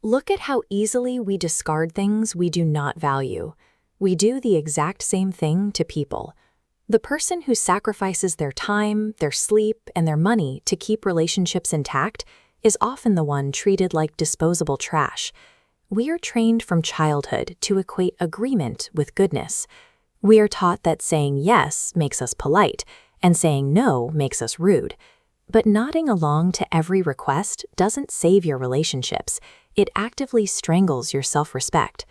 Look at how easily we discard things we do not value. We do the exact same thing to people. The person who sacrifices their time, their sleep, and their money to keep relationships intact is often the one treated like disposable trash. We are trained from childhood to equate agreement with goodness. We are taught that saying yes makes us polite, and saying no makes us rude. But nodding along to every request doesn't save your relationships. It actively strangles your self-respect.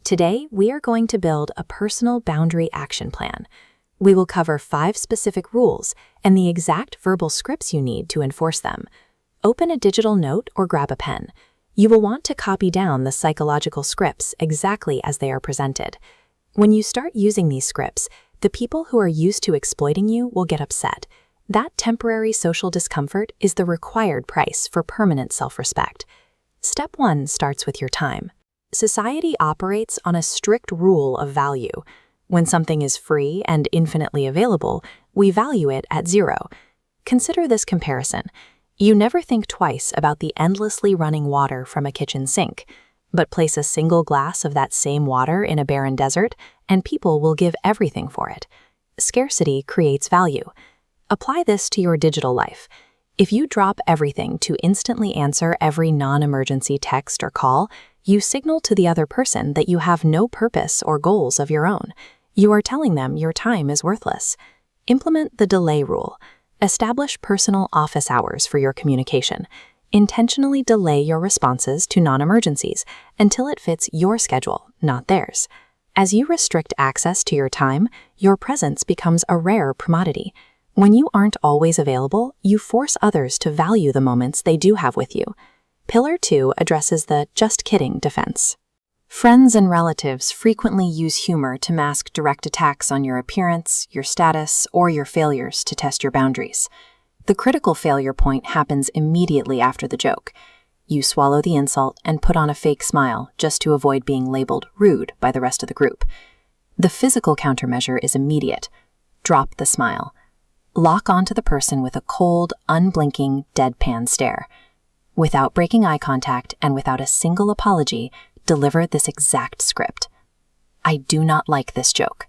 Today, we are going to build a personal boundary action plan. We will cover 5 specific rules and the exact verbal scripts you need to enforce them. Open a digital note or grab a pen. You will want to copy down the psychological scripts exactly as they are presented. When you start using these scripts, the people who are used to exploiting you will get upset. That temporary social discomfort is the required price for permanent self-respect. Step 1 starts with your time. Society operates on a strict rule of value. When something is free and infinitely available, we value it at 0. Consider this comparison. You never think twice about the endlessly running water from a kitchen sink, but place a single glass of that same water in a barren desert, and people will give everything for it. Scarcity creates value. Apply this to your digital life. If you drop everything to instantly answer every non-emergency text or call, you signal to the other person that you have no purpose or goals of your own. You are telling them your time is worthless. Implement the delay rule. Establish personal office hours for your communication. Intentionally delay your responses to non-emergencies until it fits your schedule, not theirs. As you restrict access to your time, your presence becomes a rare commodity. When you aren't always available, you force others to value the moments they do have with you. Pillar 2 addresses the "just kidding" defense. Friends and relatives frequently use humor to mask direct attacks on your appearance, your status, or your failures to test your boundaries. The critical failure point happens immediately after the joke. You swallow the insult and put on a fake smile just to avoid being labeled rude by the rest of the group. The physical countermeasure is immediate. Drop the smile. Lock onto the person with a cold, unblinking, deadpan stare. Without breaking eye contact and without a single apology, deliver this exact script. I do not like this joke.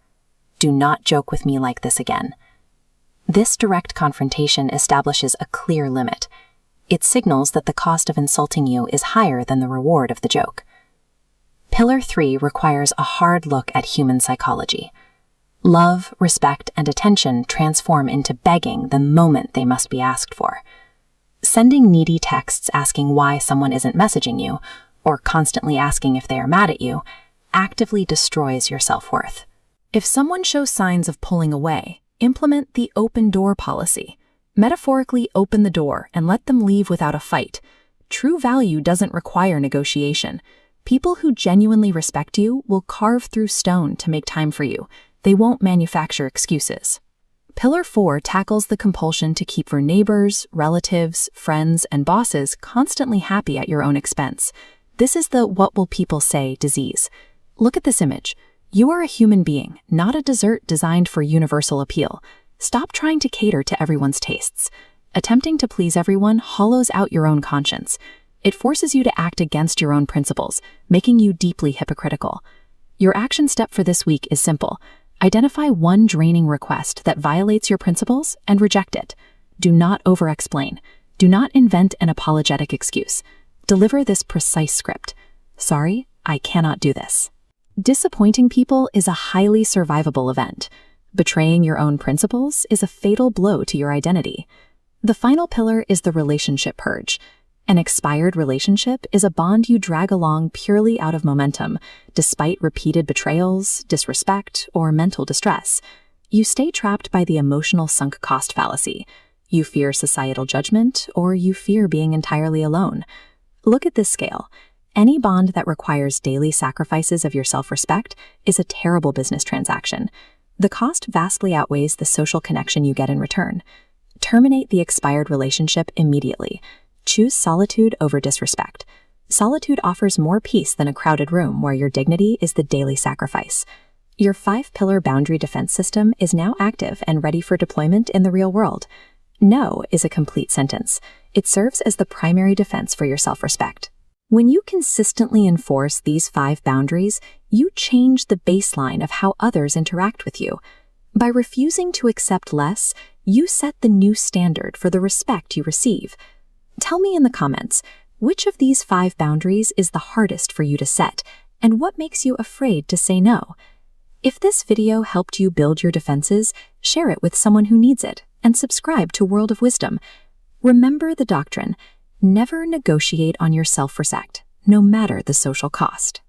Do not joke with me like this again. This direct confrontation establishes a clear limit. It signals that the cost of insulting you is higher than the reward of the joke. Pillar 3 requires a hard look at human psychology. Love, respect, and attention transform into begging the moment they must be asked for. Sending needy texts asking why someone isn't messaging you, or constantly asking if they are mad at you, actively destroys your self-worth. If someone shows signs of pulling away, implement the open door policy. Metaphorically open the door and let them leave without a fight. True value doesn't require negotiation. People who genuinely respect you will carve through stone to make time for you. They won't manufacture excuses. Pillar 4 tackles the compulsion to keep your neighbors, relatives, friends, and bosses constantly happy at your own expense. This is the "what will people say" disease. Look at this image. You are a human being, not a dessert designed for universal appeal. Stop trying to cater to everyone's tastes. Attempting to please everyone hollows out your own conscience. It forces you to act against your own principles, making you deeply hypocritical. Your action step for this week is simple. Identify one draining request that violates your principles and reject it. Do not over-explain. Do not invent an apologetic excuse. Deliver this precise script. Sorry, I cannot do this. Disappointing people is a highly survivable event. Betraying your own principles is a fatal blow to your identity. The final pillar is the relationship purge. An expired relationship is a bond you drag along purely out of momentum, despite repeated betrayals, disrespect, or mental distress. You stay trapped by the emotional sunk cost fallacy. You fear societal judgment, or you fear being entirely alone. Look at this scale. Any bond that requires daily sacrifices of your self-respect is a terrible business transaction. The cost vastly outweighs the social connection you get in return. Terminate the expired relationship immediately. Choose solitude over disrespect. Solitude offers more peace than a crowded room where your dignity is the daily sacrifice. Your 5-pillar boundary defense system is now active and ready for deployment in the real world. No is a complete sentence. It serves as the primary defense for your self-respect. When you consistently enforce these 5 boundaries, you change the baseline of how others interact with you. By refusing to accept less, you set the new standard for the respect you receive. Tell me in the comments, which of these 5 boundaries is the hardest for you to set, and what makes you afraid to say no? If this video helped you build your defenses, share it with someone who needs it, and subscribe to World of Wisdom. Remember the doctrine: never negotiate on your self-respect, no matter the social cost.